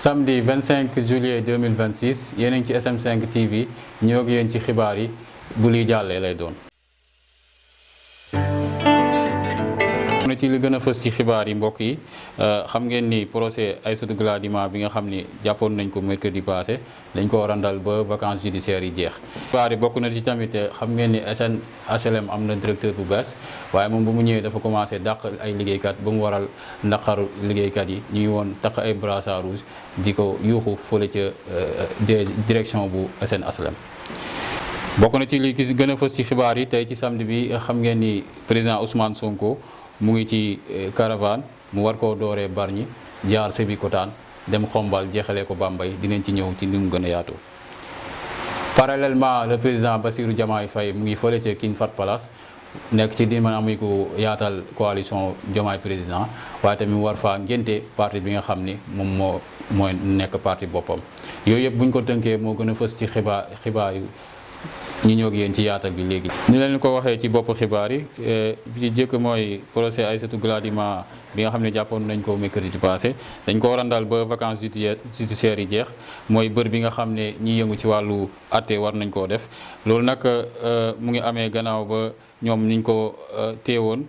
samedi 25 juillet 2026 yéen a ngi ci SM5 TV ñoo ngi yéen ci xibaar yi bu liy jàllee lay doon. na ci li gën a fës ci xibaar yi mbokk yi xam ngeen ni procès Aïssatou Gladima bi nga xam ni jàppoon nañ ko mercredi passé dañ ko randal ba vacances judiciaires yi jeex. xibaar yi bokk na ci tamit xam ngeen ni SNHLM am na directeur bu bees waaye moom bu mu ñëwee dafa commencé dàq ay liggéeykat ba mu waral naqaru liggéeykat yi ñu ngi woon takk ay brassard rouge di ko yuuxu fële ca direction bu SNHLM. bokk na ci li gën a fës ci xibaar yi tey ci samedi bi xam ngeen ni président Ousmane Sonko mu ngi ci caravane mu war koo dooree Bargny jaar Sébikotane dem Xombal jeexalee ko Bambey dinañ ci ñëw ci ni mu gën a yaatu. parallèlement le président Bassirou Diomaye Faye mu ngi fële ca King Fahd Palace nekk ci dynamique yaatal coalition Diomaye président waaye tamit mu war faa ngénte parti bi nga xam ni moom mooy nekk parti boppam yooyu yëpp bu ñu ko tënkee moo gën a fës ci xibaar yi. ñu ñëw ak yéen ci yaatal bi léegi. ñu leen ko waxee ci bopp xibaar yi bi ci jëkk mooy procès Aïssatou Gladima bi nga xam ne jàppoon nañ ko mercredi passé dañ ko randal ba vacances judiciaires yi jeex mooy bër bi nga xam ne ñi yëngu ci wàllu àtte war nañ koo def loolu nag mu ngi amee gannaaw ba ñoom niñ ko teewoon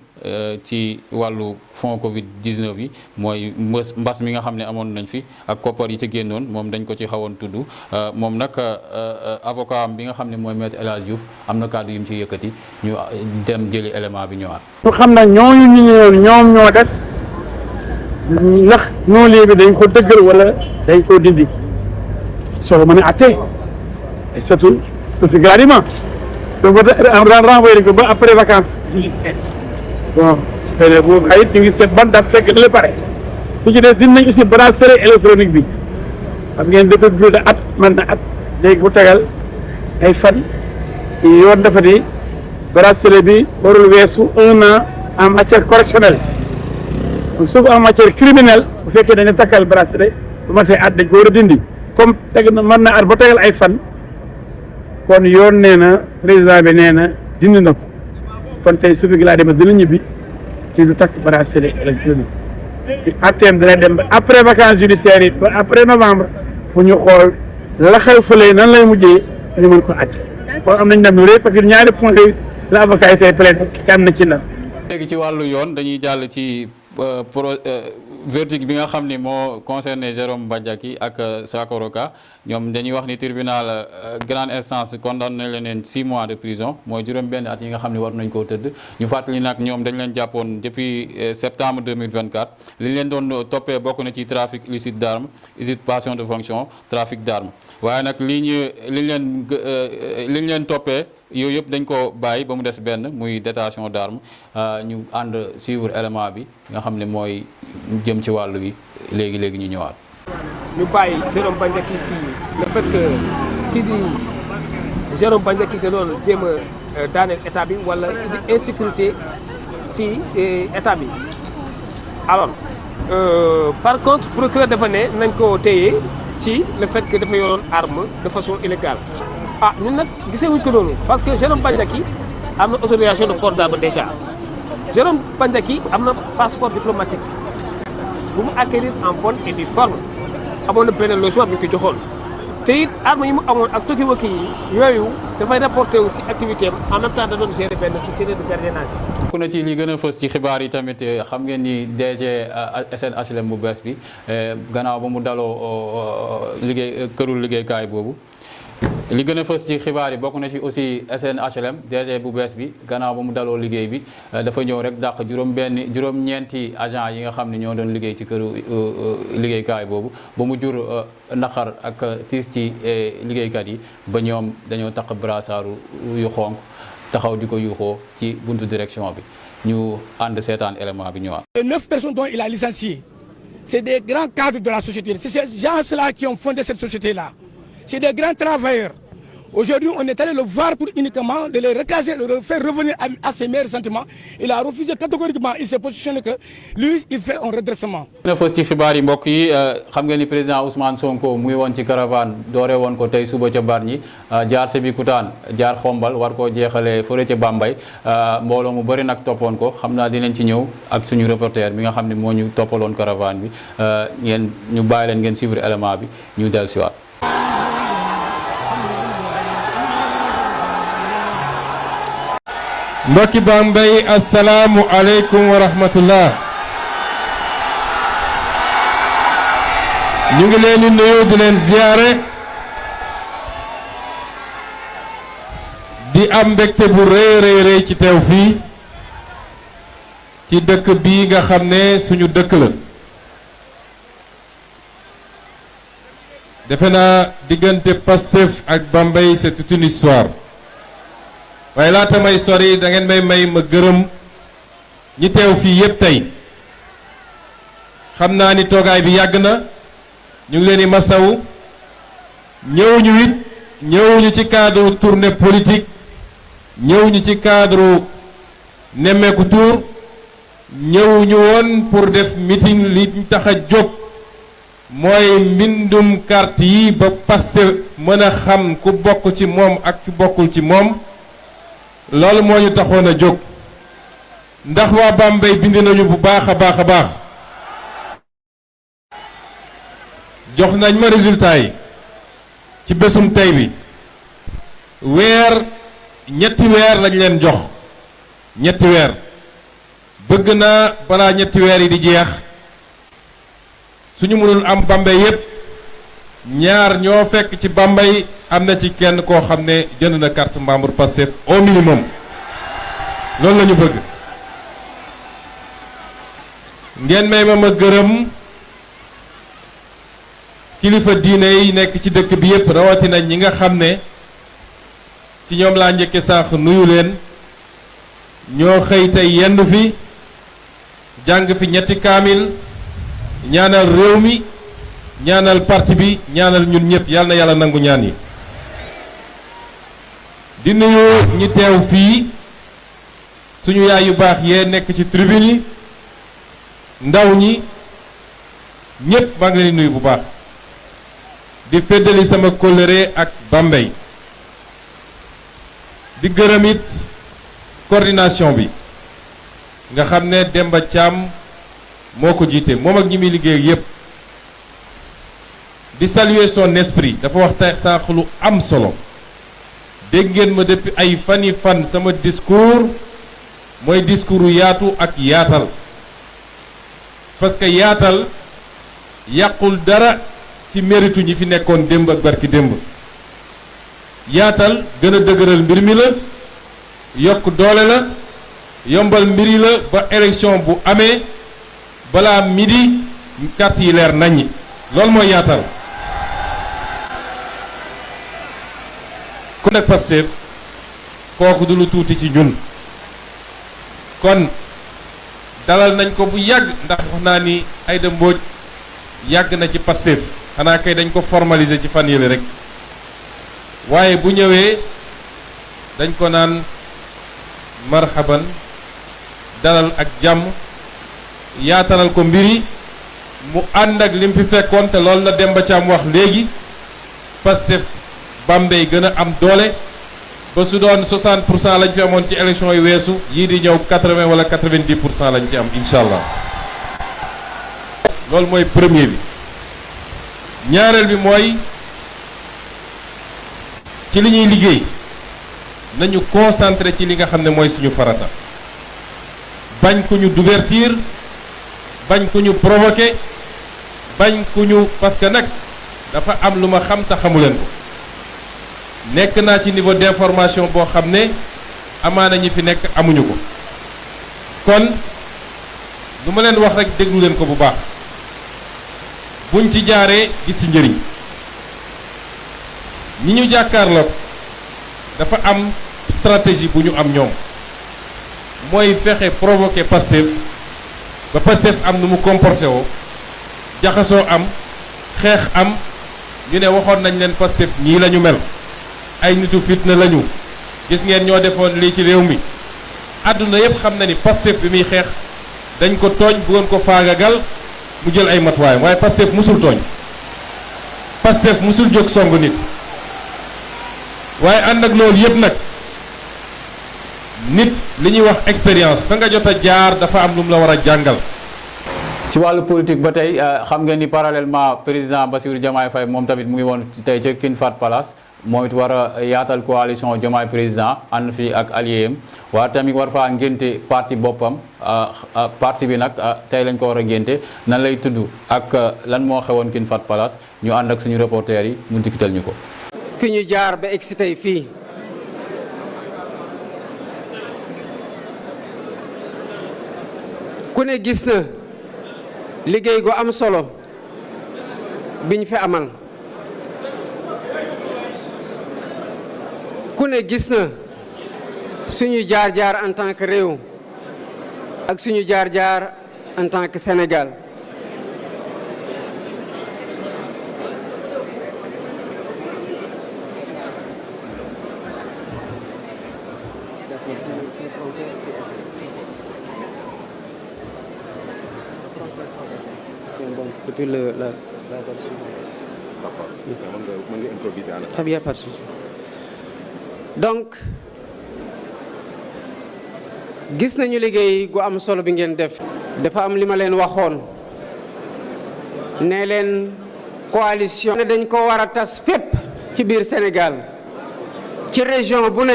ci wàllu fond Covid 19 bi mooy mbas mi nga xam ne amoon nañ fi ak koppar yi ca génnoon moom dañ ko ci xawoon tudd moom nag avocat am bi nga xam ne mooy maître El Hadj Diouf am na kàddu yu mu ci yëkkati ñu dem jëli élément bi ñëwaat. ñu xam na ñooñu ñu ñëwoon ñoom ñoo def ndax non léegi dañ ko dëggal wala dañ ko dindi soo ko mën a atte et surtout Sophie Gladima donc renvoyé ko ba après vacances judiciaires bon xëy na boobu ay ñu ngi seet ban date fekk la pare su ci des dinañ aussi bracelet électronique bi xam ngeen depuis plus de at mën na at léegi bu tegal ay fan yoon dafa di bracelet bi warul weesu 1 an en matière correctionnelle donc su en matière criminelle bu fekkee dañu takkal bracelet bu ma see at dañ ko war a dindi comme teg na mën na at ba tegal ay fan kon yoon nee na président bi nee na dindi na ko kon tey Sophie Gladima dina ñibbi ci du takk bracelet électronique atteem dina dem ba après vacances judiciaires yi ba après novembre fu ñu xool la xew fële nan lay mujjee ñu mën ko atte kon am nañ ndam lu rëy parce que ñaari point yooyu la avocat yi say plainte ki am na ci ndam. léegi ci wàllu yoon dañuy jàll ci verdict bi nga xam ni moo concerné Jérôme Bandiaky ak Sakoro Ka ñoom dañuy wax ni tribunal grande instance condamné leen 6 mois de prison mooy juróom-benn at yi nga xam ne war nañ koo tëdd ñu fàttali nag ñoom dañ leen jàppoon depuis septembre 2024 li leen doon toppee bokk na ci trafic illicite d'armes usurpation de fonction trafic d'armes waaye nag liñ leen toppee yooyu yëpp dañ ko bàyyi ba mu des benn muy détention d'armes ñu ànd suivre élément bi nga xam ne mooy jëm ci wàllu bi léegi ñu ñëwaat. ñu bàyyi Jérôme Bandiaky si le fait que kii di Jérôme Bandiaky da doon jéem a daaneel état bi wala di insécurité si état bi alors par contre procureur dafa ne nañ ko téye ci le fait que dafa yoroon arme de façon illégale. ñun nag gisee wuñ ko noonu parce que Jérôme Bandiaky am na autorisation de port d'arme déjà Jérôme Bandiaky am na passeport diplomatique bu mu acquérir en bonne et due forme amoon na benn logement bi ñu ko joxoon te it arme yi mu amoon ak tokiwoki yi yooyu dafay rapporté aussi activité am en même temps da doon gérer benn société de gardiennage. ku na ci li gën a fës ci xibaar yi tamit xam ngeen ni DG SNHLM bu bees bi gannaaw ba mu daloo kërul liggéeykaay boobu. li gën a fës ci xibaar yi bokk na ci aussi SNHLM DG bu bees bi gannaaw ba mu daloo liggéey bi dafa ñëw rek dàq juróom-ñeenti agent yi nga xam ne ñoo doon liggéey ci këru liggéeykaay boobu ba mu jur naqar ak tiis ci liggéeykat yi ba ñoom dañoo taq brassaaru yu xonk taxaw di ko yuuxoo ci buntu direction bi ñu ànd seetaan élément bi ñëwaat. 9 personnes dont il a licencié c'est des grands cadres de la société, c'est ces gens-là qui ont fondé cette société-là. C'est des grands travailleurs. Aujourd'hui, on est allé le voir pour uniquement de les recaser, de le faire revenir à ses meilleurs sentiments. Il a refusé catégoriquement. Il s'est positionné que lui, il fait un redressement. na fës ci xibaar yi mbokk yi xam nga ni président Ousmane Sonko muy woon ci caravane doore woon ko tey suba ca Bargny jaar Sébikotane jaar Xombal war koo jeexalee fële ca Bambey mbooloo mu bëri nag toppoon ko xam naa dinañ ci ñëw ak suñu reporter bi nga xam ne moo ñu toppaloon caravane bi ngeen ñu bàyyi leen ngeen suivre élément bi ñu dellu si waat. mbokki Bambey asalaamu aleykum wa rahmatullah ñu ngi leen di nuyu di leen ziyaare di am mbégte bu rëy ci teew fii ci dëkk bii nga xam ne suñu dëkk la defe naa diggante Pastef ak Bambey c'est toute une histoire waaye laata may sori da ngeen may ma gërëm ñi teew fii yépp tey xam naa ni toogaay bi yàgg na ñu ngi leen di masawu ñëwuñu ci cadre tournée politique ñëwuñu ci cadre nemmeeku tour ñëwuñu woon pour def meeting li ñu tax a jóg mooy mbindum carte yi ba Pastef mën a xam ku bokk ci moom ak ku bokkul ci moom loolu moo ñu taxoon a jóg ndax waa Bambey bind nañu bu baax a baax jox nañ ma résultat yi ci bésum tey bi ñetti weer lañ leen jox ñetti weer bëgg naa balaa ñetti weer yi di jeex suñu mënul am Bambey yépp ñaar ñoo fekk ci Bambey am na ci kenn koo xam ne jënd na carte membre Pastef au minimum loolu la ñu bëgg ngeen may ma gërëm kilifa diine yi nekk ci dëkk bi yépp rawatina ñi nga xam ne ci ñoom laa njëkke sànq nuyu leen ñoo xëy tey yendu fi jàng fi ñetti kaamil ñaanal réew mi ñaanal parti bi ñaanal ñun ñëpp yàlla na yàlla nangu ñaan yi di nuyu ñi teew fii suñu yaay yu baax yee nekk ci tribune yi ndaw ñi ñëpp maa ngi leen di nuyu bu baax di feddali sama kóllëre ak Bambey di gërëm it coordination bi nga xam ne Demba Thiam moo ko jiite moom ak ñi muy liggéey yépp di saluer son esprit dafa wax tey sànq lu am solo dégg ngeen ma depuis ay fan sama discours mooy discours yaatu ak yaatal parce que yaatal yàqul dara ci méritu ñi fi nekkoon démb ak barki démb yaatal gën a dëgëral mbir mi la yokk doole la yombal mbir yi la ba élection bu amee balaa midi carte yi leer naññi loolu mooy yaatal ku nekk Pastef kooku du lu tuuti ci ñun kon dalal nañ ko bu yàgg ndax wax naa ni Aïda Mbodj yàgg na ci Pastef xanaa kay dañ ko formaliser ci fan yële rek waaye bu ñëwee dañ ko naan marhaban dalal ak jàmm yaatalal ko mbiri mu ànd ak lim fi fekkoon te loolu la Demba Thiam wax léegi Pastef Bambey gën a am doole ba su doon 60% lañ fi amoon ci élection yi weesu yii di ñëw 80 wala 90% lañ ci am incha allah loolu mooy premier bi ñaareel bi mooy ci li ñuy liggéey nañu concentré ci li nga xam ne mooy suñu farata bañ ku ñu divertir bañ ku ñu provoquer bañ ku ñu parce que nag dafa am lu ma xam te xamu leen ko nekk naa ci niveau d'information boo xam ne amaana ñi fi nekk amuñu ko kon lu ma leen wax rek déglu leen ko bu baax buñ ci jaaree gis ci njëriñ ñi ñu jàkkaarloog dafa am stratégie bu ñu am ñoom mooy fexe provoquer Pastef ba Pastef am nu mu comporté woo jaxasoo am xeex am ñu ne waxoon nañ leen Pastef ñii la ñu mel ay nitu fitna lañu gis ngeen ñoo defoon lii ci réew mi àdduna yépp xam na ni Pastef bi muy xeex dañ ko tooñ bëggoon ko faagagal mu jël ay matuwaayam waaye Pastef musul tooñ Pastef musul jóg song nit waaye ànd ak loolu yépp nag nit li ñuy wax expérience fa nga jot a jaar dafa am lu mu la war a jàngal. si wàllu politique ba tey xam ngeen ni parallèlement président Bassirou Diomaye Faye moom tamit mu ngi woon tey ca King Fahd Palace moom it war a yaatal coalition Diomaye président ànd fi ak allié am waaye tamit war faa ngénte parti boppam parti bi nag tey lañ ko war a ngénte nan lay tudd ak lan moo xewoon King Fahd Palace ñu ànd ak suñu reporter yi mu dikkital ñu ko. fi ñu jaar ba egsi tey fii ku ne gis na liggéey gu am solo biñ fi amal ku ne gis na suñu jaar-jaar en tant que réew ak suñu jaar-jaar en tant que Sénégal depuis la très bien, pas de souci. Donc gis nañu liggéey gu am solo bi ngeen def dafa am li ma leen waxoon ne leen coalition ne dañ ko war a tas fépp ci biir Sénégal ci région bu ne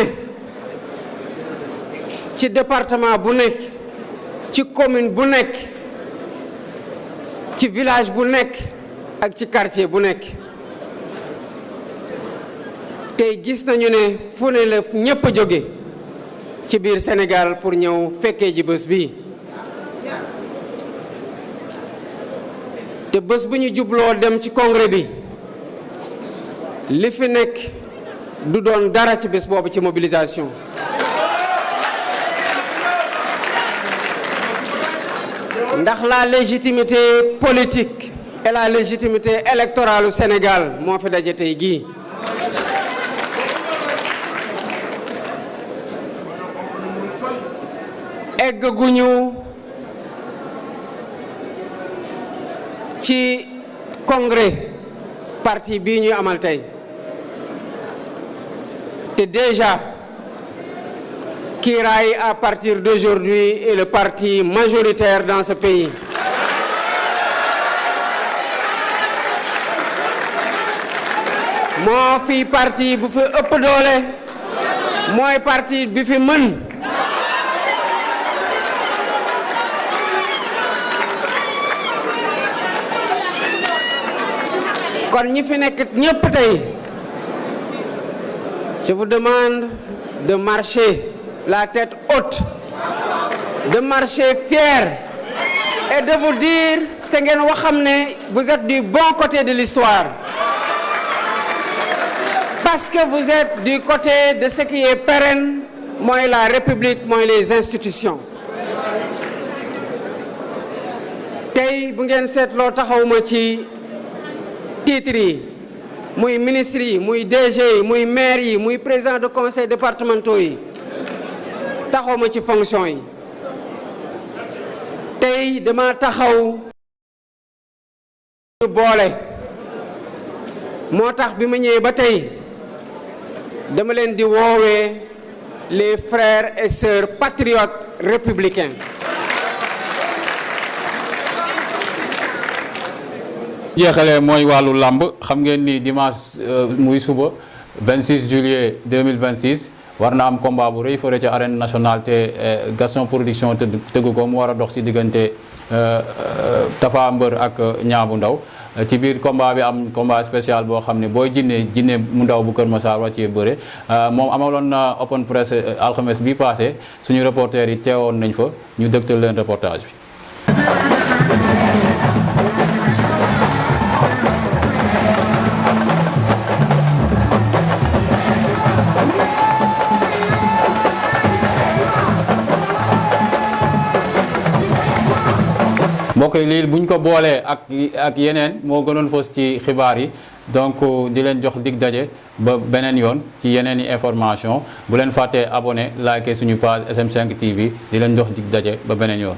ci département bu nekk ci commune bu nekk ci village bu nekk ak ci quartier bu nekk tey gis nañu ne fu ne la ñépp a jóge ci biir Sénégal pour ñëw fekkee ji bés bi te bés bu ñu jubloo dem ci congrès bi li fi nekk du doon dara ci bés boobu ci mobilisation ndax la légitimité politique et la légitimité électorale au Sénégal moo fi daje tey gii egguñu ci congrès parti bii ñuy amal tey te déjà Kiraay à partir d'aujourd'hui est le parti majoritaire dans ce pays. moo fi parti bu fi ëpp doole mooy parti bi fi mën kon ñi fi nekk ñépp tey je vous demande de marcher la tête haute, de marcher fier et de vous dire que vous êtes du bon côté de l'histoire. Parce que vous êtes du côté de ce qui est pérenne, moi la République, moi les institutions. Tay bu ngeen seetloo taxawuma ci titre yi muy ministre yi muy DG yi muy maire yi muy président de conseil départementaux yi taxawma ci fonction yi tey dama taxaw boole moo tax bi ma ñëwee ba tey dama leen di woowee les frères et sœurs patriotes républicains. jeexalee mooy wàllu làmb xam ngeen ni dimanche muy suba 26 juillet 2026 war na am combat bu rëy fële ca arène nationale te Gaston production tëgg ko mu war a dox ci diggante Tapha Mbeur ak Niang bu Ndaw ci biir combat bi am combat spécial boo xam ne booy jinne mu ndaw bu Kër Massar war cee bëre moom amaloon na open press alxames bi passé suñu reporter yi teewoon nañ fa ñu dëgtal leen reportage bi. mbokk yi lii buñ ko boolee ak yeneen moo gënoon fës ci xibaar yi donc di leen jox dig daje ba beneen yoon ci yeneen i information bu leen fàttee abonné liker suñu page SM5 TV di leen jox dig daje ba beneen yoon